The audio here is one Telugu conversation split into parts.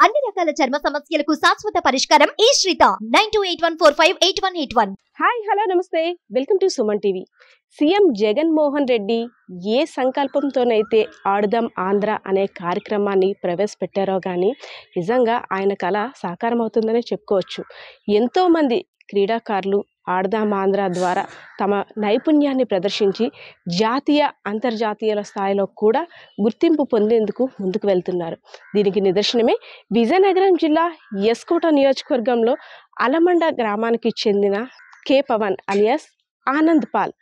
అన్ని రకాల చర్మ సమస్యలకు శాశ్వత పరిష్కారం ఈ శ్రీత 9281458181. హాయ్ హలో నమస్తే welcome to Suman TV. CM Jaganmohan Reddy ఏ సంకల్పంతోనైతే ఆడుదాం ఆంధ్ర అనే కార్యక్రమాన్ని ప్రవేశపెట్టారో కానీ నిజంగా ఆయన కళ సాకారం అవుతుందనే చెప్పుకోవచ్చు. ఎంతోమంది క్రీడాకారులు ఆడుదాం ఆంధ్ర ద్వారా తమ నైపుణ్యాన్ని ప్రదర్శించి జాతీయ అంతర్జాతీయ స్థాయిలో కూడా గుర్తింపు పొందేందుకు ముందుకు వెళ్తున్నారు. దీనికి నిదర్శనమే విజయనగరం జిల్లా ఎస్కోట నియోజకవర్గంలో అలమండ గ్రామానికి చెందిన కే పవన్ అలియాస్ ఆనంద్ పాల్.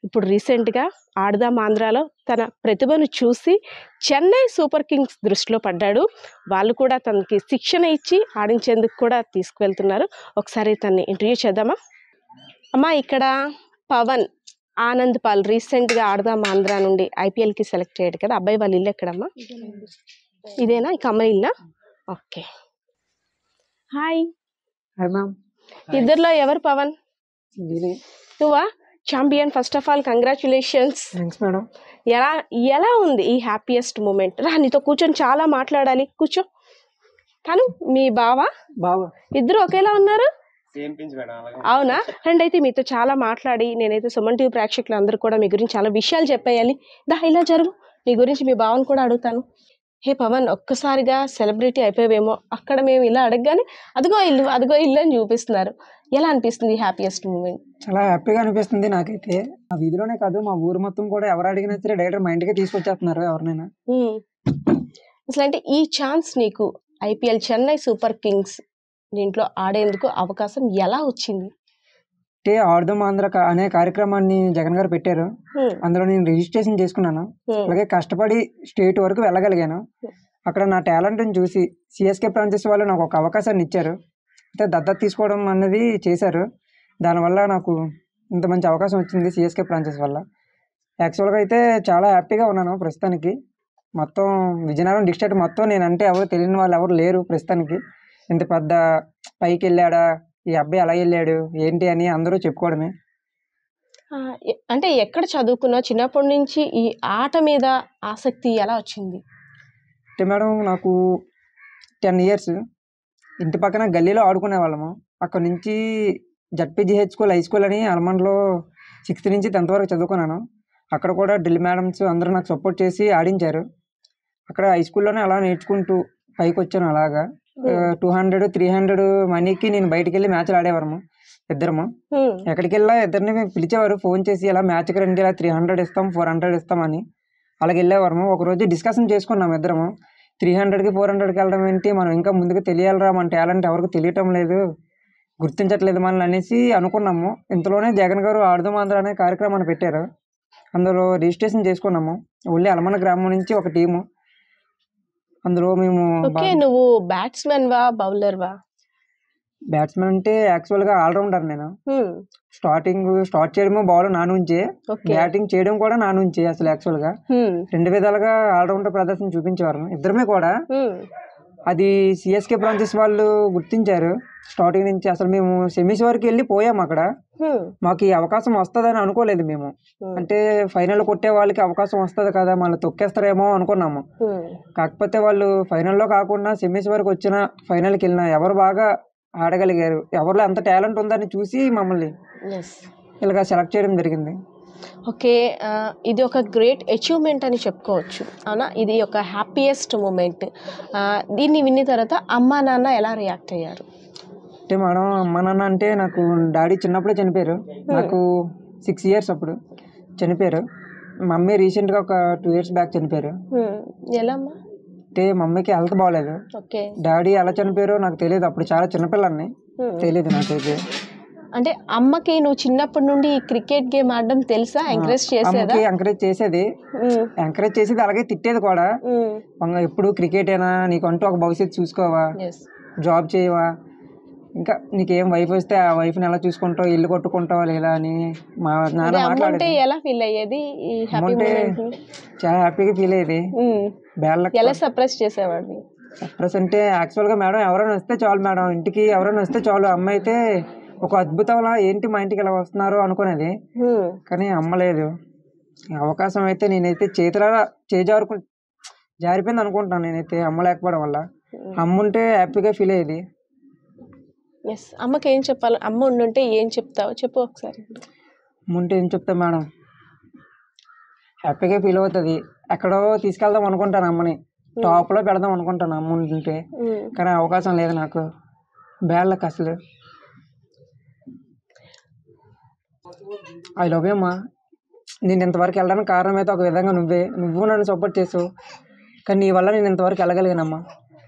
ఇప్పుడు రీసెంట్గా ఆడుదాం ఆంధ్రాలో తన ప్రతిభను చూసి చెన్నై సూపర్ కింగ్స్ దృష్టిలో పడ్డాడు. వాళ్ళు కూడా తనకి శిక్షణ ఇచ్చి ఆడించేందుకు కూడా తీసుకువెళ్తున్నారు. ఒకసారి తనని ఇంటర్వ్యూ చేద్దామా? అమ్మా, ఇక్కడ పవన్ ఆనంద్ పాల్ రీసెంట్గా ఆడుదాం ఆంధ్ర నుండి ఐపీఎల్కి సెలెక్ట్ అయ్యాడు కదా. అబ్బాయి వాళ్ళ ఇల్లు ఎక్కడమ్మా? ఇదేనా ఈ కమ్మరి ఇల్లా? Okay, hi. ఇద్దరిలో ఎవరు పవన్? నువ్వా? Champion. First of all congratulations. Madam. ఎలా ఉంది ఈ హ్యాపీయెస్ట్ మూమెంట్? రా, నీతో కూర్చొని చాలా మాట్లాడాలి, కూర్చో. తను మీ బావా? ఇద్దరు ఒకేలా ఉన్నారు. అవునా? అండ్ అయితే మీతో చాలా మాట్లాడి నేనైతే సుమన్ టీవీ ప్రేక్షకులు అందరూ కూడా మీ గురించి చాలా విషయాలు చెప్పేయాలి. ఇలా జరుగు, నీ గురించి మీ బావని కూడా అడుగుతాను. హే పవన్, ఒక్కసారిగా సెలబ్రిటీ అయిపోయావేమో. అక్కడ మేము ఇలా అడగగానే అదిగో ఇల్లు అని చూపిస్తున్నారు. ఎలా అనిపిస్తుంది హ్యాపీయెస్ట్ మూమెంట్? చాలా హ్యాపీగా అనిపిస్తుంది నాకైతే. ఆ వీధిలోనే కాదు, మా ఊరు మొత్తం కూడా ఎవరు అడిగినా సరే డైరెక్ట్ మా ఇంటికి తీసుకొచ్చేస్తున్నారు ఎవరినైనా. అసలు అంటే ఈ ఛాన్స్ నీకు ఐపీఎల్ చెన్నై సూపర్ కింగ్స్ దీంట్లో ఆడేందుకు అవకాశం ఎలా వచ్చింది? అంటే ఆడుదాం ఆంధ్ర అనే కార్యక్రమాన్ని జగన్ గారు పెట్టారు. అందులో నేను రిజిస్ట్రేషన్ చేసుకున్నాను. అలాగే కష్టపడి స్టేట్ వరకు వెళ్ళగలిగాను. అక్కడ నా టాలెంట్ని చూసి సిఎస్కే ఫ్రాంచైజ్ వాళ్ళు నాకు ఒక అవకాశాన్ని ఇచ్చారు. అంటే దత్తత తీసుకోవడం అన్నది చేశారు. దానివల్ల నాకు ఇంత మంచి అవకాశం వచ్చింది సిఎస్కే ఫ్రాంచైజ్ వల్ల. యాక్చువల్గా అయితే చాలా హ్యాపీగా ఉన్నాను ప్రస్తుతానికి. మొత్తం విజయనగరం డిస్ట్రిక్ట్ మొత్తం నేనంటే ఎవరు తెలియని వాళ్ళు ఎవరు లేరు ప్రస్తుతానికి. ఇంత పెద్ద పైకి వెళ్ళాడా, ఈ అబ్బాయి అలా వెళ్ళాడు ఏంటి అని అందరూ చెప్పుకోవడమే. అంటే ఎక్కడ చదువుకున్నావు? చిన్నప్పటి నుంచి ఈ ఆట మీద ఆసక్తి ఎలా వచ్చింది? అంటే మేడం, నాకు 10 years ఇంటి పక్కన గల్లీలో ఆడుకునే వాళ్ళము. అక్కడ నుంచి జడ్పీజీహెచ్ స్కూల్ హై స్కూల్ అని అలమండలో 6th నుంచి 10th వరకు చదువుకున్నాను. అక్కడ కూడా డ్రిల్ మేడమ్స్ అందరూ నాకు సపోర్ట్ చేసి ఆడించారు. అక్కడ హై స్కూల్లోనే అలా నేర్చుకుంటూ పైకి వచ్చాను. అలాగా 200, 300 మనీకి నేను బయటికి వెళ్ళి మ్యాచ్లు ఆడేవారము ఇద్దరము. ఎక్కడికి వెళ్ళా ఇద్దరిని పిలిచేవారు ఫోన్ చేసి, ఇలా మ్యాచ్కి రండి, ఇలా 300 ఇస్తాం 400 ఇస్తామని. అలాగే వెళ్ళేవారము. ఒకరోజు డిస్కషన్ చేసుకున్నాము ఇద్దరము, 300కి 400కి వెళ్ళడం ఏంటి, మనం ఇంకా ముందుకు తెలియాలరా, మన టాలెంట్ ఎవరికి తెలియటం లేదు, గుర్తించట్లేదు మనల్ని అనేసి అనుకున్నాము. ఇంతలోనే జగన్ గారు ఆడుదాం ఆంధ్ర అనే కార్యక్రమాన్ని పెట్టారు. అందులో రిజిస్ట్రేషన్ చేసుకున్నాము. ఓన్లీ అలమన గ్రామం నుంచి ఒక టీము. అందులో మేము నువ్వు బ్యాట్స్మెన్ వా బౌలర్ వా? బ్యాట్స్మెన్ అంటే యాక్చువల్గా ఆల్రౌండర్. నేను స్టార్ట్ చేయడము బౌలర్ నా నుంచే, బ్యాటింగ్ చేయడం కూడా నా నుంచే. అసలు యాక్చువల్గా 2 విధాలుగా ఆల్రౌండర్ ప్రదర్శన చూపించేవారు ఇద్దరమే కూడా. అది సిఎస్కే బ్రాంచెస్ వాళ్ళు గుర్తించారు స్టార్టింగ్ నుంచి. అసలు మేము సెమీస్ వరకు వెళ్ళి పోయాము. అక్కడ మాకు ఈ అవకాశం వస్తుందని అనుకోలేదు మేము. అంటే ఫైనల్ కొట్టే వాళ్ళకి అవకాశం వస్తుంది కదా, మళ్ళీ తొక్కేస్తారేమో అనుకున్నాము. కాకపోతే వాళ్ళు ఫైనల్లో కాకుండా సెమీస్ వరకు వచ్చిన, ఫైనల్కి వెళ్ళిన ఎవరు బాగా ఆడగలిగారు, ఎవరిలో ఎంత టాలెంట్ ఉందని చూసి మమ్మల్ని ఇలాగా సెలెక్ట్ చేయడం జరిగింది. ఓకే, ఇది ఒక గ్రేట్ అచీవ్మెంట్ అని చెప్పుకోవచ్చు. అవునా? ఇది ఒక హ్యాపీయెస్ట్ మూమెంట్. దీన్ని విన్న తర్వాత అమ్మా నాన్న ఎలా రియాక్ట్ అయ్యారు? అంటే మేడం, అమ్మా నాన్న అంటే నాకు డాడీ చిన్నప్పుడే చనిపోయారు. నాకు 6 years అప్పుడు చనిపోయారు. మమ్మీ రీసెంట్గా ఒక 2 years బ్యాక్ చనిపోయారు. ఎలా? అంటే మమ్మీకి హెల్త్ బాగోలేదు. డాడీ ఎలా చనిపోయారో నాకు తెలియదు. అప్పుడు చాలా చిన్నపిల్లల్ని, తెలియదు నాకైతే. అంటే అమ్మకి నువ్వు చిన్నప్పటి నుండి క్రికెట్ గేమ్ ఆడడం తెలుసా? ఎంకరేజ్ చేసేది? ఎంకరేజ్ చేసేది, అలాగే తిట్టేది కూడా. ఎప్పుడు క్రికెటేనా, నీకంటూ ఒక భవిష్యత్తు చూసుకోవా, జాబ్ చేయవా, ఇంకా నీకేం వైఫ్ వస్తే ఆ వైఫ్ని ఎలా చూసుకుంటావు, ఇల్లు కొట్టుకుంటావా లేదా అని మా నాన్న మాట్లాడేది. ఎలా ఫీల్ అయ్యేది? చాలా హ్యాపీగా ఫీల్ అయ్యేది. ఎలా సర్ప్రైజ్ చేసేవాడిని? సర్ప్రైజ్ అంటే యాక్చువల్గా మేడం, ఎవరైనా వస్తే చాలు మేడం, ఇంటికి ఎవరైనా వస్తే చాలు. అమ్మ అయితే ఒక అద్భుతంలా, ఏంటి మా ఇంటికి ఎలా వస్తున్నారు అనుకునేది. కానీ అమ్మలేదు. అవకాశం అయితే నేనైతే చేతులారా జారిపోయింది అనుకుంటున్నాను నేనైతే, అమ్మ లేకపోవడం వల్ల. అమ్మ ఉంటే హ్యాపీగా ఫీల్ అయ్యేది. ఎస్, అమ్మకి ఏం చెప్పాలి? అమ్మ ఉండుంటే ఏం చెప్తావు చెప్పు ఒకసారి. అమ్మ ఉంటే ఏం చెప్తా మేడం, హ్యాపీగా ఫీల్ అవుతుంది. ఎక్కడో తీసుకెళ్దాం అనుకుంటాను అమ్మని, టాప్లో పెడదాం అనుకుంటాను అమ్మ ఉంటే, కానీ అవకాశం లేదు నాకు. బ్యాడ్ లక్ అసలు. ఐ లవ్ యూ అమ్మా. నేను ఇంతవరకు వెళ్ళడానికి కారణం అయితే ఒక విధంగా నువ్వు నన్ను సపోర్ట్ చేసావు, కానీ నీ వల్ల నేను ఇంతవరకు వెళ్ళగలిగానమ్మా.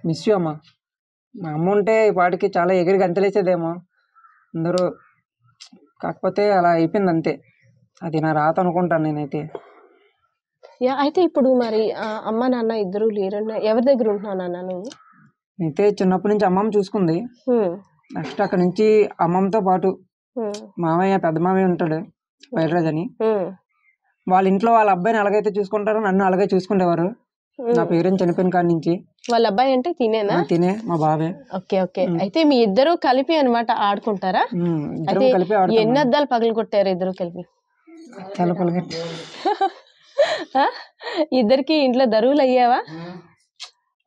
మిస్ యూ అమ్మా. మా అమ్మ ఉంటే ఈ పాటికి చాలా ఎగిరి గంతలేసేదేమో అందరూ, కాకపోతే అలా అయిపోయింది అంతే. అది నా రాత అనుకుంటాను నేనైతే. అయితే ఇప్పుడు మరి అమ్మ నాన్న ఇద్దరు లేరు, ఎవరి దగ్గర ఉంటున్నావు నాన్న నువ్వు? అయితే చిన్నప్పటి నుంచి అమ్మమ్మ చూసుకుంది. నెక్స్ట్ అక్కడ నుంచి అమ్మమ్మతో పాటు మామయ్య, పెద్ద మామయ్య ఉంటాడు వైరాజ్ అని, వాళ్ళ ఇంట్లో వాళ్ళ అబ్బాయిని ఎలాగైతే చూసుకుంటారో నన్ను అలాగే చూసుకునేవారు. నా పేరెంట్స్ చనిపోయిన కాడి నుంచి. వాళ్ళ అబ్బాయి అంటే తినేనా? తినే, మా బాబే. Okay okay. అయితే మీ ఇద్దరు కలిపి అనమాట ఆడుకుంటారా? కలిపి. ఎన్ని అద్దాలు పగలు కొట్టారు ఇద్దరు కలిపి? ఇద్దరికి ఇంట్లో దరువులు అయ్యావా?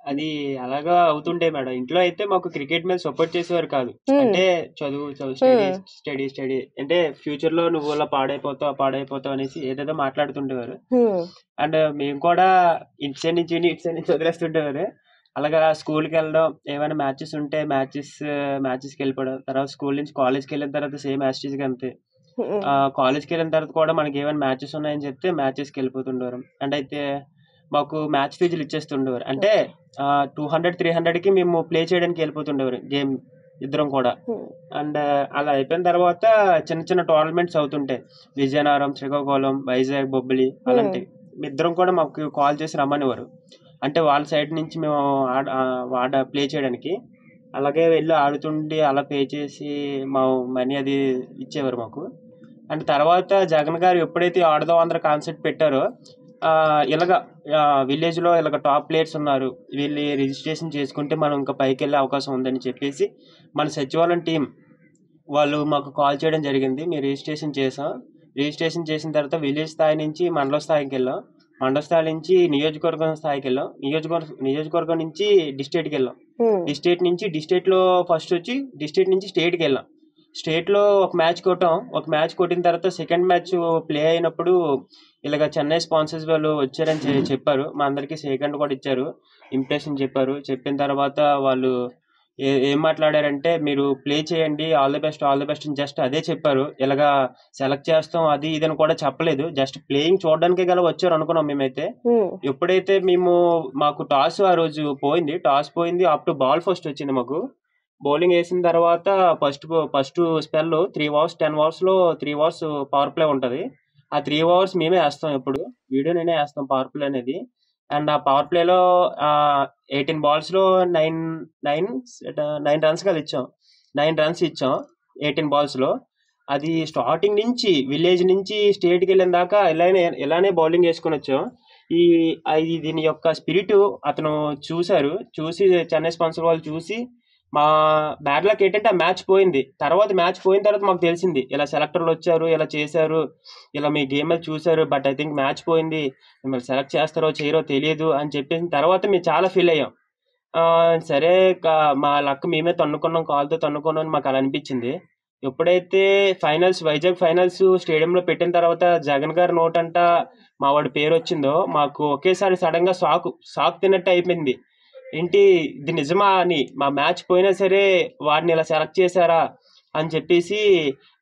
అది అలాగా అవుతుండే మేడం. ఇంట్లో అయితే మాకు క్రికెట్ మీద సపోర్ట్ చేసేవారు కాదు. అంటే చదువు స్టడీ అంటే ఫ్యూచర్ లో నువ్వు అలా పాడైపోతావు అనేసి ఏదేదో మాట్లాడుతుండేవారు. అండ్ మేము కూడా ఇటు సైడ్ నుంచి వదిలేస్తుండేవారు. అలాగా స్కూల్కి వెళ్ళడం, ఏమైనా మ్యాచెస్ ఉంటే మ్యాచెస్కి వెళ్ళిపోవడం, తర్వాత స్కూల్ నుంచి కాలేజ్కి వెళ్ళిన తర్వాత సేమ్ యాస్టీస్కి అంతే. కాలేజ్కి వెళ్ళిన తర్వాత కూడా మనకి ఏమైనా మ్యాచెస్ ఉన్నాయని చెప్తే మ్యాచెస్కి వెళ్ళిపోతుండేవారు. అండ్ అయితే మాకు మ్యాచ్ ఫీజులు ఇచ్చేస్తుండేవారు. అంటే 200-300కి మేము ప్లే చేయడానికి వెళ్ళిపోతుండేవారు గేమ్ ఇద్దరం కూడా. అండ్ అలా అయిపోయిన తర్వాత చిన్న చిన్న టోర్నమెంట్స్ అవుతుంటాయి, విజయనగరం, శ్రీకాకుళం, వైజాగ్, బొబ్బిలి అలాంటివి. ఇద్దరం కూడా మాకు కాల్ చేసి రమ్మనేవారు. అంటే వాళ్ళ సైడ్ నుంచి మేము ప్లే చేయడానికి. అలాగే వెళ్ళి ఆడుతుండి అలా పే చేసి మా మనీ అది ఇచ్చేవారు మాకు. అండ్ తర్వాత జగన్ గారు ఎప్పుడైతే ఆడదాం ఆంధ్ర కాన్సెప్ట్ పెట్టారో, ఇలాగ విలేజ్లో ఇలాగ టాప్ ప్లేయర్స్ ఉన్నారు, వీళ్ళు రిజిస్ట్రేషన్ చేసుకుంటే మనం ఇంకా పైకి వెళ్ళే అవకాశం ఉందని చెప్పేసి మన సచివాలయం టీం వాళ్ళు మాకు కాల్ చేయడం జరిగింది. మేము రిజిస్ట్రేషన్ చేసిన తర్వాత విలేజ్ స్థాయి నుంచి మండల స్థాయికి వెళ్ళాం, మండల స్థాయి నుంచి నియోజకవర్గం స్థాయికి వెళ్ళాం, నియోజకవర్గం నుంచి డిస్ట్రిక్ట్కి వెళ్ళాం, డిస్ట్రిక్ట్ నుంచి డిస్ట్రిక్ట్లో ఫస్ట్ వచ్చి డిస్ట్రిక్ట్ నుంచి స్టేట్కి వెళ్ళాం. స్టేట్లో ఒక మ్యాచ్ కొట్టిన తర్వాత సెకండ్ మ్యాచ్ ప్లే అయినప్పుడు ఇలాగ చెన్నై స్పాన్సర్స్ వాళ్ళు వచ్చారని చెప్పారు. మా అందరికీ సెకండ్ కూడా ఇచ్చారు, ఇంప్రెషన్ చెప్పారు. చెప్పిన తర్వాత వాళ్ళు ఏం మాట్లాడారంటే, మీరు ప్లే చేయండి, ఆల్ ది బెస్ట్ అని జస్ట్ అదే చెప్పారు. ఇలాగా సెలెక్ట్ చేస్తాం అది ఇదని కూడా చెప్పలేదు, జస్ట్ ప్లేయింగ్ చూడడానికే గల వచ్చారు అనుకున్నాం మేమైతే. ఎప్పుడైతే మాకు టాస్ ఆ రోజు పోయింది, అప్ టు బాల్ ఫస్ట్ వచ్చింది మాకు. బౌలింగ్ వేసిన తర్వాత first spell 3 overs 10 overs 3 overs power play ఉంటుంది. ఆ 3 overs మేమే వేస్తాం, ఎప్పుడు వీడియో నేనే వేస్తాం పవర్ ప్లే అనేది. అండ్ ఆ పవర్ ప్లేలో 18 balls 9 runs కదా ఇచ్చాం, 9 runs ఇచ్చాం 18 balls. అది స్టార్టింగ్ నుంచి విలేజ్ నుంచి స్టేట్కి వెళ్ళిన దాకా ఇలానే బౌలింగ్ వేసుకొని వచ్చాం. దీని యొక్క స్పిరిట్ అతను చూసి చెన్నై స్పాన్సర్ వాళ్ళు చూసి, మా బ్యాడ్ లక్ ఏంటంటే ఆ మ్యాచ్ పోయింది. మ్యాచ్ పోయిన తర్వాత మాకు తెలిసింది, ఇలా సెలెక్టర్లు వచ్చారు, ఇలా చేశారు, ఇలా మీ గేమ్ చూశారు, బట్ ఐ థింక్ మ్యాచ్ పోయింది, మిమ్మల్ని సెలెక్ట్ చేస్తారో చేయరో తెలియదు అని చెప్పేసిన తర్వాత మేము చాలా ఫీల్ అయ్యాం. సరే మా లక్ మేమే కాల్తో తన్నుకున్నాం అని మాకు అలా అనిపించింది. ఎప్పుడైతే వైజాగ్ ఫైనల్స్ స్టేడియంలో పెట్టిన తర్వాత జగన్ గారి నోటంట మా వాడి పేరు వచ్చిందో, మాకు ఒకేసారి సడన్ గా షాక్ తిన్నట్టు అయిపోయింది. ఏంటి ఇది నిజమా అని, మా మ్యాచ్ పోయినా సరే వాడిని ఇలా సెలెక్ట్ చేశారా అని చెప్పేసి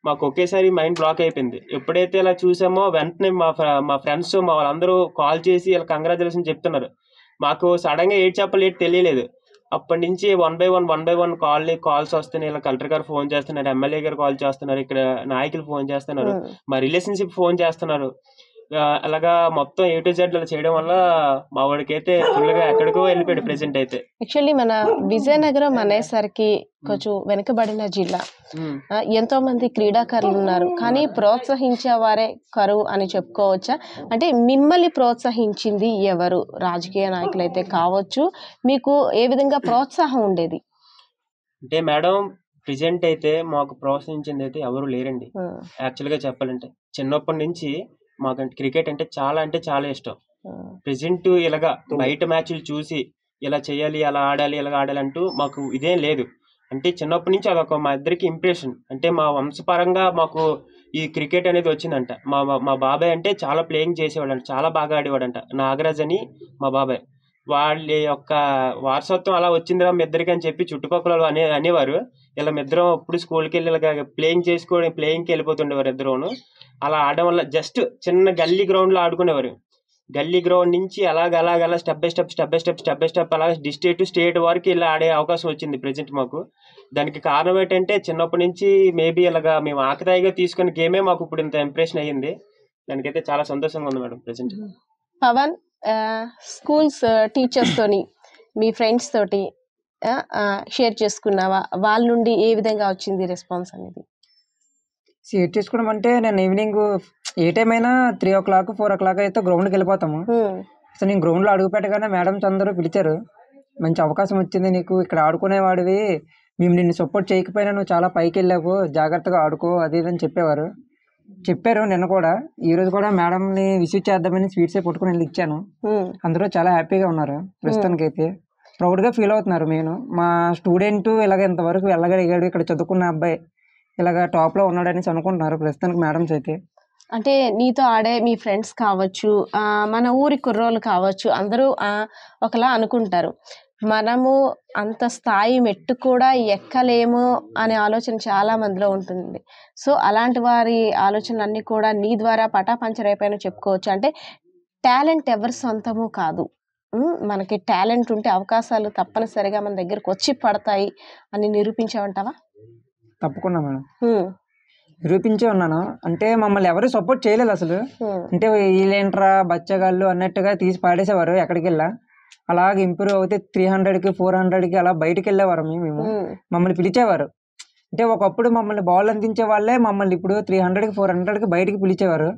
మాకు ఒకేసారి మైండ్ బ్లాక్ అయిపోయింది. ఎప్పుడైతే ఇలా చూసామో వెంటనే మా ఫ్రెండ్స్ వాళ్ళందరూ కాల్ చేసి ఇలా కంగ్రాచులేషన్ చెప్తున్నారు. మాకు సడన్ గా చెప్పలేట్ తెలియలేదు. అప్పటి నుంచి 1 by 1 కాల్స్ వస్తున్నాయి. ఇలా కలెక్టర్ గారు ఫోన్ చేస్తున్నారు, ఎమ్మెల్యే గారు కాల్ చేస్తున్నారు, ఇక్కడ నాయకులు ఫోన్ చేస్తున్నారు, మా రిలేషన్షిప్ ఫోన్ చేస్తున్నారు. అలాగా మొత్తం A to Z చేయడం వల్ల మా వాడికి అయితే ఫుల్ గా ఎక్కడికో వెళ్ళిపోయాడు ప్రెసెంట్ అయితే. యాక్చువల్లీ మన విజయనగరం అనేసరికి కొంచెం వెనుకబడిన జిల్లా, ఎంతో మంది క్రీడాకారులు ఉన్నారు, కానీ ప్రోత్సహించే వారే కరువు అని చెప్పుకోవచ్చా? అంటే మిమ్మల్ని ప్రోత్సహించింది ఎవరు? రాజకీయ నాయకులు అయితే కావచ్చు, మీకు ఏ విధంగా ప్రోత్సాహం ఉండేది? అంటే మేడం ప్రెసెంట్ అయితే మాకు ప్రోత్సహించింది అయితే ఎవరు లేరండి. యాక్చువల్గా చెప్పాలంటే చిన్నప్పటి నుంచి మాకు క్రికెట్ అంటే చాలా ఇష్టం. ప్రెసెంట్ ఇలాగా బయట మ్యాచ్లు చూసి ఇలా చేయాలి, అలా ఆడాలి, ఇలా ఆడాలి అంటూ మాకు ఇదేం లేదు. అంటే చిన్నప్పటి నుంచి అదొక మా ఇద్దరికి ఇంప్రెషన్. అంటే మా వంశపరంగా మాకు ఈ క్రికెట్ అనేది వచ్చిందంట. మా మా బాబాయ్ అంటే చాలా ప్లేయింగ్ చేసేవాడంట, చాలా బాగా ఆడేవాడంట. నాగరాజ్ అని మా బాబాయ్. వాళ్ళ యొక్క వారసత్వం అలా వచ్చిందిరా మీ ఇద్దరికి అని చెప్పి చుట్టుపక్కల వాళ్ళు అనేవారు. ఇలా మీ ఇద్దరం ఇప్పుడు స్కూల్కి వెళ్ళి ఇలాగ ప్లేయింగ్కి వెళ్ళిపోతుండేవారు ఇద్దరును. అలా ఆడడం వల్ల జస్ట్ చిన్న గల్లీ గ్రౌండ్లో ఆడుకునేవారు. గల్లీ గ్రౌండ్ నుంచి అలాగ స్టెప్ బై స్టెప్ అలా డిస్ట్రిక్ట్ స్టేట్ వరకు ఇలా ఆడే అవకాశం వచ్చింది ప్రెజెంట్ మాకు. దానికి కారణం ఏంటంటే చిన్నప్పటి నుంచి మేబీ ఇలాగా మేము ఆకతాయిగా తీసుకున్న గేమే మాకు ఇప్పుడు ఇంత ఇంప్రెషన్ అయ్యింది. దానికైతే చాలా సంతోషంగా ఉంది madam present. Pawan, schools teachers తోని మీ ఫ్రెండ్స్ తోటి షేర్ చేసుకున్నావా? వాళ్ళ నుండి ఏ విధంగా వచ్చింది రెస్పాన్స్ అనేది? షేర్ చేసుకోవడం అంటే నేను ఈవినింగ్ ఏ టైం అయినా 3 o'clock 4 o'clock అయితే గ్రౌండ్కి వెళ్ళిపోతాము. సో నేను గ్రౌండ్లో అడుగు పెట్టగానే మేడమ్స్ అందరూ పిలిచారు, మంచి అవకాశం వచ్చింది నీకు, ఇక్కడ ఆడుకునేవాడివి, మేము నిన్ను సపోర్ట్ చేయకపోయినా నువ్వు చాలా పైకి వెళ్ళావు, జాగ్రత్తగా ఆడుకో అది ఇది అని చెప్పారు. నిన్న కూడా ఈరోజు కూడా మేడంని విసిట్ చేద్దామని స్వీట్సే పట్టుకుని వెళ్ళి ఇచ్చాను. అందరూ చాలా హ్యాపీగా ఉన్నారు ప్రస్తుతానికి అయితే, ప్రౌడ్గా ఫీల్ అవుతున్నారు. నేను మా స్టూడెంట్ ఇలాగ ఇంతవరకు వెళ్ళగలిగాడు, ఇక్కడ చదువుకున్న అబ్బాయి ఇలాగ టాప్లో ఉన్నాడనేసి అనుకుంటున్నారు ప్రస్తుతానికి మేడమ్స్ అయితే. అంటే నీతో ఆడే మీ ఫ్రెండ్స్ కావచ్చు, మన ఊరి కుర్రోళ్ళు కావచ్చు, అందరూ ఒకలా అనుకుంటారు, మనము అంత స్థాయి మెట్టు కూడా ఎక్కలేము అనే ఆలోచన చాలా మందిలో ఉంటుంది. సో అలాంటి వారి ఆలోచనలన్నీ కూడా నీ ద్వారా పటాపంచరైపోయినా చెప్పుకోవచ్చు. అంటే టాలెంట్ ఎవరి సొంతము కాదు. మనకి టాలెంట్ ఉంటే అవకాశాలు తప్పనిసరిగా మన దగ్గరకు వచ్చి పడతాయి అని నిరూపించావంటావా? తప్పకుండా మేడం, నిరూపించే ఉన్నాను. అంటే మమ్మల్ని ఎవరు సపోర్ట్ చేయలేదు అసలు. అంటే వీళ్ళేంట్రా బచ్చగాళ్ళు అన్నట్టుగా తీసి పాడేసేవారు. ఎక్కడికి వెళ్ళా అలాగే ఇంప్రూవ్ అవుతే 300కి 400కి అలా బయటకు వెళ్ళేవారు. మేము మమ్మల్ని పిలిచేవారు. అంటే ఒకప్పుడు మమ్మల్ని బాల్ అందించే వాళ్ళే మమ్మల్ని ఇప్పుడు 300కి 400కి బయటికి పిలిచేవారు.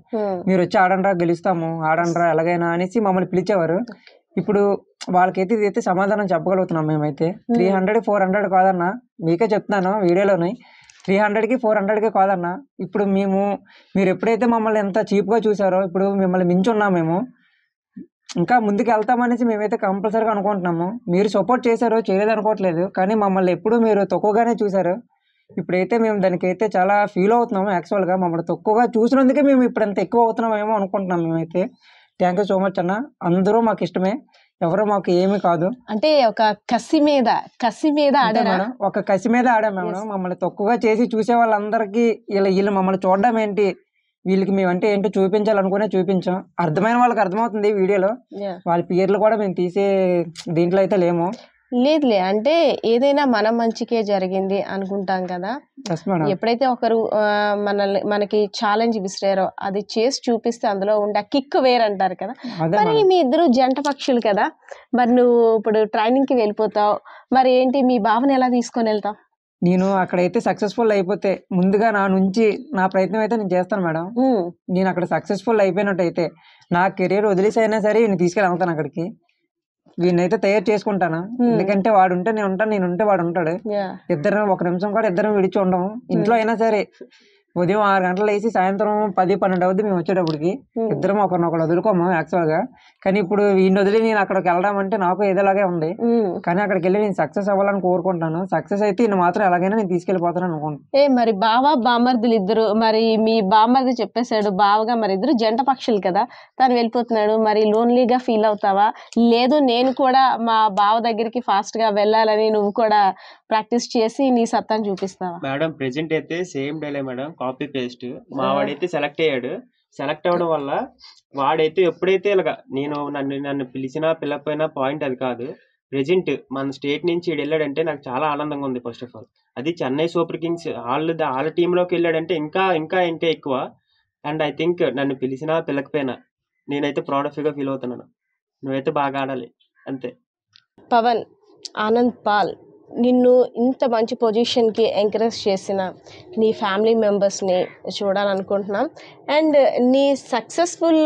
మీరు వచ్చి ఆడండ్రా, గెలుస్తాము, ఆడండ్రా ఎలాగైనా అనేసి మమ్మల్ని పిలిచేవారు. ఇప్పుడు వాళ్ళకైతే ఇదైతే సమాధానం చెప్పగలుగుతున్నాం మేమైతే. 300 400 కాదన్నా, మీకే చెప్తున్నాను వీడియోలోని, 300కి 400కి కాదన్నా. ఇప్పుడు మీరు ఎప్పుడైతే మమ్మల్ని ఎంత చీప్గా చూసారో ఇప్పుడు మిమ్మల్ని మించున్నాం మేము, ఇంకా ముందుకు వెళ్తామనేసి మేమైతే కంపల్సరీగా అనుకుంటున్నాము. మీరు సపోర్ట్ చేశారు, చేయలేదు అనుకోవట్లేదు, కానీ మమ్మల్ని ఎప్పుడు మీరు తక్కువగానే చూశారు. ఇప్పుడైతే మేము దానికైతే చాలా ఫీల్ అవుతున్నాము. యాక్చువల్గా మమ్మల్ని తక్కువగా చూసినందుకే మేము ఇప్పుడు ఎంత ఎక్కువ అవుతున్నామేమో అనుకుంటున్నాం మేమైతే. థ్యాంక్ యూ సో మచ్ అన్న, అందరూ మాకు ఇష్టమే, ఎవరో మాకు ఏమీ కాదు. అంటే ఒక కసి మీద ఆడారా? ఒక కసి మీద ఆడాం మేడం. మమ్మల్ని తక్కువగా చేసి చూసే వాళ్ళందరికీ వీళ్ళు మమ్మల్ని చూడడం ఏంటి, వీళ్ళకి మేమంటే ఏంటో చూపించాలనుకునే చూపించాం. అర్థమైన వాళ్ళకి అర్థమవుతుంది వీడియోలో. వాళ్ళ పేర్లు కూడా మేము తీసే దీంట్లో అయితే లేము. లేదులే, అంటే ఏదైనా మన మంచికే జరిగింది అనుకుంటాం కదా. ఎప్పుడైతే ఒకరు మనకి ఛాలెంజ్ విసిరారో అది చేసి చూపిస్తే అందులో ఉండే కిక్ వేరంటారు కదా. మరి మీ ఇద్దరు జంట పక్షులు కదా, మరి నువ్వు ఇప్పుడు ట్రైనింగ్ కి వెళ్ళిపోతావు, మరి ఏంటి మీ భావన ఎలా తీసుకొని వెళ్తావు? నేను అక్కడైతే సక్సెస్ఫుల్ అయిపోతే ముందుగా నా నుంచి నా ప్రయత్నం అయితే నేను చేస్తాను మేడం. నేను అక్కడ సక్సెస్ఫుల్ అయిపోయినట్టు అయితే నా కెరీర్ వదిలేసి అయినా సరే నేను తీసుకెళ్ళి వెళ్తాను అక్కడికి. వీడినైతే తయారు చేసుకుంటాను. ఎందుకంటే వాడు ఉంటే నేను ఉంటాను, నేను ఉంటే వాడు ఉంటాడు. ఇద్దరం ఒక నిమిషం కూడా ఇద్దరం విడిచి ఉండము. ఇంట్లో అయినా సరే ఉదయం 6 గంటలు వేసి సాయంత్రం 10-12 అవుద్ది మేము వచ్చేటప్పటికి. ఇద్దరం ఒకరినొకరు వదులుకోము యాక్చువల్గా. కానీ ఇప్పుడు వీడిని వదిలి నేను అక్కడికి వెళ్ళడం అంటే నాకు ఏదోలాగే ఉంది. కానీ అక్కడికి వెళ్ళి నేను సక్సెస్ అవ్వాలని కోరుకుంటాను. సక్సెస్ అయితే ఈయన మాత్రం ఎలాగైనా నేను తీసుకెళ్ళిపోతాను అనుకుంటాను. మరి బావ బామర్దులు ఇద్దరు, మరి మీ బామర్ది చెప్పేశాడు బావగా, మరి ఇద్దరు జంట పక్షులు కదా, తను వెళ్ళిపోతున్నాడు, మరి లోన్లీగా ఫీల్ అవుతావా? లేదు నేను కూడా మా బావ దగ్గరికి ఫాస్ట్ గా వెళ్ళాలని నువ్వు కూడా ప్రాక్టీస్ చేసి నీ సత్తాను చూపిస్తావా? మేడం ప్రెజెంట్ అయితే సేమ్ డేలే మేడం, కాపీ పేస్ట్. మా వాడైతే సెలెక్ట్ అయ్యాడు. సెలెక్ట్ అవ్వడం వల్ల వాడైతే ఎప్పుడైతే ఇలాగా నన్ను పిలిచినా పిలకపోయినా పాయింట్ అది కాదు. ప్రెజెంట్ మన స్టేట్ నుంచి వెళ్ళాడంటే నాకు చాలా ఆనందంగా ఉంది. ఫస్ట్ ఆఫ్ ఆల్ అది చెన్నై సూపర్ కింగ్స్ వాళ్ళ టీంలోకి వెళ్ళాడంటే ఇంకా ఇంకా ఇంకా ఎక్కువ. అండ్ ఐ థింక్ నన్ను పిలిచినా పిలకపోయినా నేనైతే ప్రౌడ్ ఆఫ్ గా ఫీల్ అవుతున్నాను. నువ్వైతే బాగా ఆడాలి అంతే. పవన్, ఆనంద్ పాల్ నిన్ను ఇంత మంచి పొజిషన్కి ఎంకరేజ్ చేసిన నీ ఫ్యామిలీ మెంబర్స్ని చూడాలనుకుంటున్నాం. అండ్ నీ సక్సెస్ఫుల్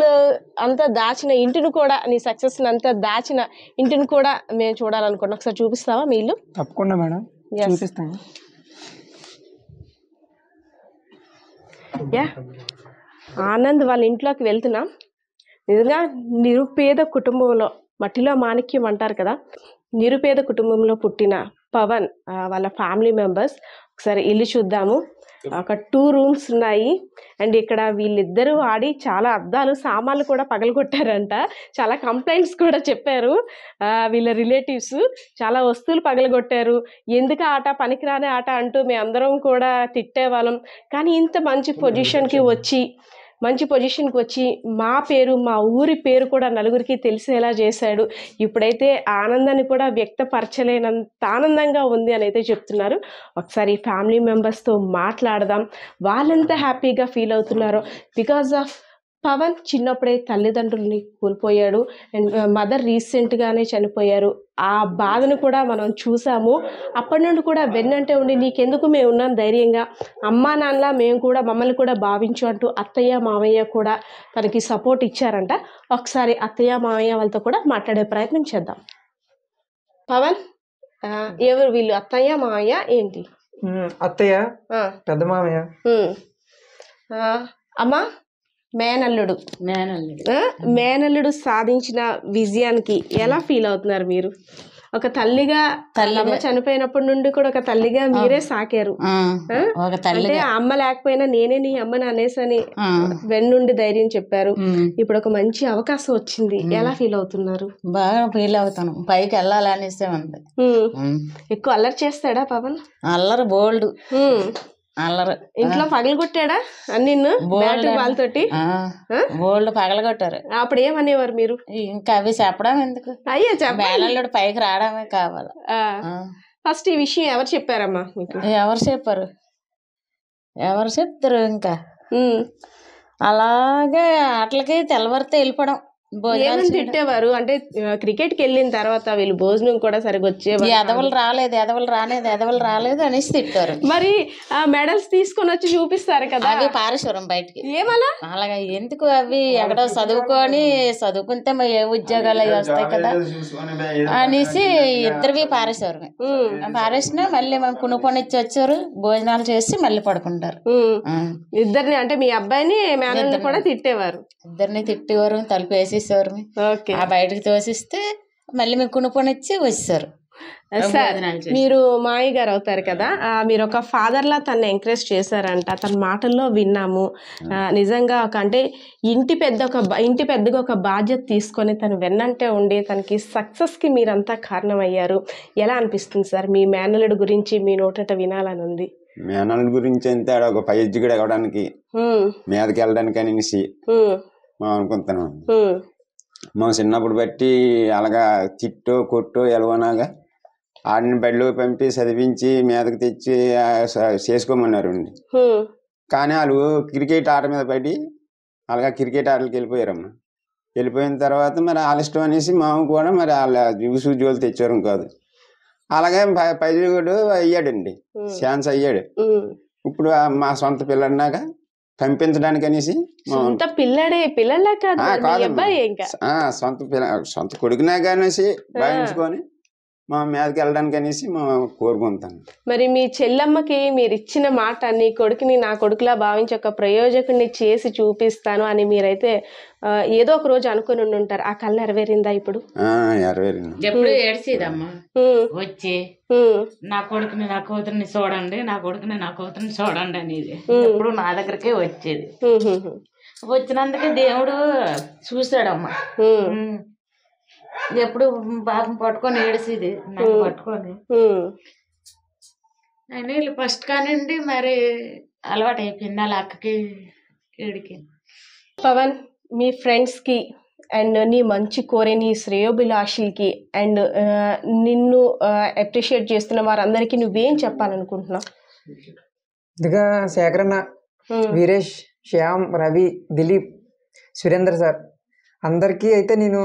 అంతా దాచిన ఇంటిని కూడా, నీ సక్సెస్ని అంతా దాచిన ఇంటిని కూడా మేము చూడాలనుకుంటున్నాం. ఒకసారి చూపిస్తావా మీ ఇల్లు? తప్పకుండా మేడం, చూపిస్తాను. ఆనంద్ వాళ్ళ ఇంట్లోకి వెళ్తున్నాం. నిజంగా నిరుపేద కుటుంబంలో మట్టిలో మాణిక్యం అంటారు కదా, నిరుపేద కుటుంబంలో పుట్టిన పవన్ వాళ్ళ ఫ్యామిలీ మెంబర్స్ ఒకసారి ఇల్లు చూద్దాము. ఒక 2 రూమ్స్ ఉన్నాయి. అండ్ ఇక్కడ వీళ్ళిద్దరూ ఆడి చాలా అద్దాలు సామాన్లు కూడా పగలగొట్టారంట. చాలా కంప్లైంట్స్ కూడా చెప్పారు వీళ్ళ రిలేటివ్స్. చాలా వస్తువులు పగలగొట్టారు. ఎందుకు ఆట, పనికిరాని ఆట అంటూ మేమందరం కూడా తిట్టేవాళ్ళం. కానీ ఇంత మంచి పొజిషన్కి వచ్చి మా పేరు, మా ఊరి పేరు కూడా నలుగురికి తెలిసేలా చేశాడు. ఇప్పుడైతే ఆనందాన్ని కూడా వ్యక్తపరచలేనంత ఆనందంగా ఉంది అని అయితే చెప్తున్నారు. ఒకసారి ఫ్యామిలీ మెంబర్స్తో మాట్లాడదాం, వాళ్ళెంత హ్యాపీగా ఫీల్ అవుతున్నారో. బికాజ్ ఆఫ్ పవన్ చిన్నప్పుడే తల్లిదండ్రుల్ని కోల్పోయాడు అండ్ మదర్ రీసెంట్గానే చనిపోయారు. ఆ బాధను కూడా మనం చూసాము. అప్పటి నుండి కూడా వెన్నంటే ఉండి నీకెందుకు మేము ఉన్నాం ధైర్యంగా, అమ్మా నాన్నలా మేము కూడా మమ్మల్ని కూడా భావించు అంటూ అత్తయ్య మామయ్య కూడా తనకి సపోర్ట్ ఇచ్చారంట. ఒకసారి అత్తయ్య మామయ్య వాళ్ళతో కూడా మాట్లాడే ప్రయత్నం చేద్దాం. పవన్ ఎవరు వీళ్ళు, అత్తయ్య మామయ్య ఏంటి? అత్తయ్య, పెద్ద మామయ్య. అమ్మా మేనల్లుడు సాధించిన విజయానికి ఎలా ఫీల్ అవుతున్నారు మీరు? ఒక తల్లిగా అమ్మ చనిపోయినప్పటి నుండి కూడా ఒక తల్లిగా మీరే సాకారు. అంటే అమ్మ లేకపోయినా నేనే నీ అమ్మని అనేసని వెన్నుండి ధైర్యం చెప్పారు. ఇప్పుడు ఒక మంచి అవకాశం వచ్చింది, ఎలా ఫీల్ అవుతున్నారు? బాగా ఫీల్ అవుతాను. పైకి వెళ్ళాలనేసే ఉంది. ఎక్కువ అల్లరి చేస్తాడా పవన్? అల్లరి బోల్డ్ అల్లరి. ఇంట్లో పగలగొట్టాడా నిన్ను వాళ్ళతోటి? బోల్డ్ పగలగొట్టారు. అప్పుడు ఏమనేవారు మీరు? ఇంకా అవి చెప్పడం ఎందుకు, అయ్యో మేనల్లుడు పైకి రావడమే కావాలి. ఫస్ట్ ఈ విషయం ఎవరు చెప్పారమ్మా మీకు? ఎవరు చెప్తారు ఇంకా అలాగే అట్లకి తెల్లవారితే వెళ్ళిపోవడం. ఏమని తిట్టేవారు అంటే క్రికెట్కి వెళ్ళిన తర్వాత వీళ్ళు భోజనం కూడా సరిగ్గా వచ్చేవారు, ఎదవలు రాలేదు అనేసి తిట్టారు. మరి ఆ మెడల్స్ తీసుకొని వచ్చి చూపిస్తారు కదా, అవి పారేశ్వరం బయటికి. ఏమలా అలాగా ఎందుకు, అవి ఎక్కడో చదువుకుంటే ఏ ఉద్యోగాలు అవి వస్తాయి కదా అనేసి ఇద్దరివి పారేశ్వరమే. పారేసినా మళ్ళీ మేము కునుకొని వచ్చారు, భోజనాలు చేసి మళ్ళీ పడుకుంటారు. ఇద్దరిని అంటే మీ అబ్బాయిని మేనల్ని కూడా తిట్టేవారు? ఇద్దరిని తిట్టేవారు, తలుపు వేసేసేవారు. ఆ బయటకు తోసిస్తే మళ్ళీ మేము కునుకొని వచ్చేసారు. సార్, మీరు మాయ గారు అవుతారు కదా, మీరు ఒక ఫాదర్ లా తను ఎంకరేజ్ చేశారంట, తన మాటల్లో విన్నాము. నిజంగా అంటే ఇంటి పెద్దగా ఒక బాధ్యత తీసుకొని తను వెన్నంటే ఉండి తనకి సక్సెస్ కి మీరంతా కారణమయ్యారు. ఎలా అనిపిస్తుంది సార్? మీ మేనల్లుడు గురించి మీ నోటట వినాలని ఉంది. మేనల్లుడు గురించి అంతే, ఒక పై ఎడ్జిగడ అవ్వడానికి మీదకి వెళ్ళడానికి అనేసి మనం అనుకుంటున్నాం. మా చిన్నప్పుడు బట్టి అలాగా తిట్టో కొట్టో ఎలవనాగా ఆడిని బడిలో పంపి చదివించి మీదకి తెచ్చి చేసుకోమన్నారు అండి. కానీ వాళ్ళు క్రికెట్ ఆట మీద పడి అలాగా క్రికెట్ ఆటలకు వెళ్ళిపోయారమ్మా. వెళ్ళిపోయిన తర్వాత మరి వాళ్ళ ఇష్టం అనేసి మామ కూడా మరి వాళ్ళ జ్యూసు జోలు తెచ్చారు కాదు. అలాగే పైజుగుడు అయ్యాడండి, ఛాన్స్ అయ్యాడు. ఇప్పుడు మా సొంత పిల్లడినాక పంపించడానికి అనేసి సొంత కొడుకునాక అనేసి భావించుకొని మా మీదకి వెళ్ళడానికి అనేసి కోరుకుంటాను. మరి మీ చెల్లమ్మకి మీరు ఇచ్చిన మాట, నీ కొడుకుని నా కొడుకులా భావించి ఒక ప్రయోజకుని చేసి చూపిస్తాను అని మీరైతే ఏదో ఒక రోజు అనుకుని ఉంటారు. ఆ కళ నెరవేరిందా ఇప్పుడు? ఎప్పుడు ఏడ్చేదమ్మా వచ్చి నా కొడుకుని నా కూతురిని చూడండి, నా కొడుకుని నా కూతురిని చూడండి అనేది ఎప్పుడు నా దగ్గరకే వచ్చేది. వచ్చినందుకే దేవుడు చూసాడమ్మా. ఎప్పుడు బాబు పట్టుకొని ఏడిసేది నన్ను పట్టుకొని. అయినా వీళ్ళు ఫస్ట్ కానివ్వండి మరి అలవాటు అయిపోయింది వాళ్ళ అక్కకి ఏడికి. పవన్, మీ ఫ్రెండ్స్కి అండ్ నీ మంచి కోరే నీ శ్రేయోభిలాషులకి అండ్ నిన్ను అప్రిషియేట్ చేస్తున్న వారందరికీ నువ్వేం చెప్పాలనుకుంటున్నావు? ఇదిగా శేఖరన్న, వీరేష్, శ్యామ్, రవి, దిలీప్, సురేందర్ సార్ అందరికీ అయితే నేను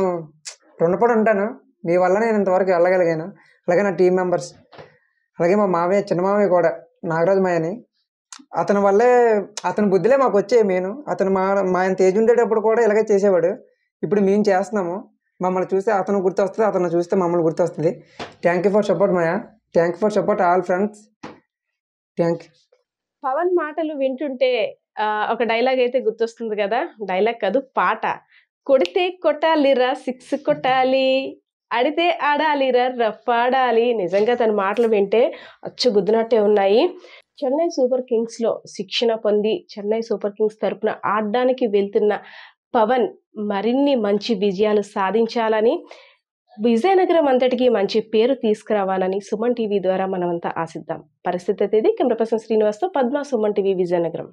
రుణపడి ఉంటాను. మీ వల్ల నేను ఇంతవరకు వెళ్ళగలిగాను. అలాగే నా టీం మెంబర్స్, అలాగే మా మావయ్య, చిన్న మావయ్య కూడా నాగరాజు మాయని, అతని వల్లే అతని బుద్ధిలే మాకు వచ్చాయి. నేను అతను మా ఆయన తేజ్ ఉండేటప్పుడు కూడా ఇలాగే చేసేవాడు. ఇప్పుడు మేము చేస్తున్నాము. మమ్మల్ని చూస్తే అతను గుర్తొస్తుంది, అతను చూస్తే మమ్మల్ని గుర్తొస్తుంది. Thank you for support Maya. Thank you for support all friends. Thank you. Pawan మాటలు వింటుంటే ఒక డైలాగ్ అయితే గుర్తొస్తుంది కదా, డైలాగ్ కాదు పాట. కొడితే కొట్టాలిరా 6 కొట్టాలి, ఆడితే ఆడాలి రఫ్ ఆడాలి. నిజంగా తన మాటలు వింటే అచ్చు గుద్దినట్టే ఉన్నాయి. చెన్నై సూపర్ కింగ్స్లో శిక్షణ పొంది చెన్నై సూపర్ కింగ్స్ తరపున ఆడడానికి వెళ్తున్న పవన్ మరిన్ని మంచి విజయాలు సాధించాలని, విజయనగరం అంతటికి మంచి పేరు తీసుకురావాలని సుమన్ టీవీ ద్వారా మనమంతా ఆశిద్దాం. పరిస్థితి ఇది. కెమెరా పర్సన్ శ్రీనివాస్తో పద్మ, సుమన్ టీవీ, విజయనగరం.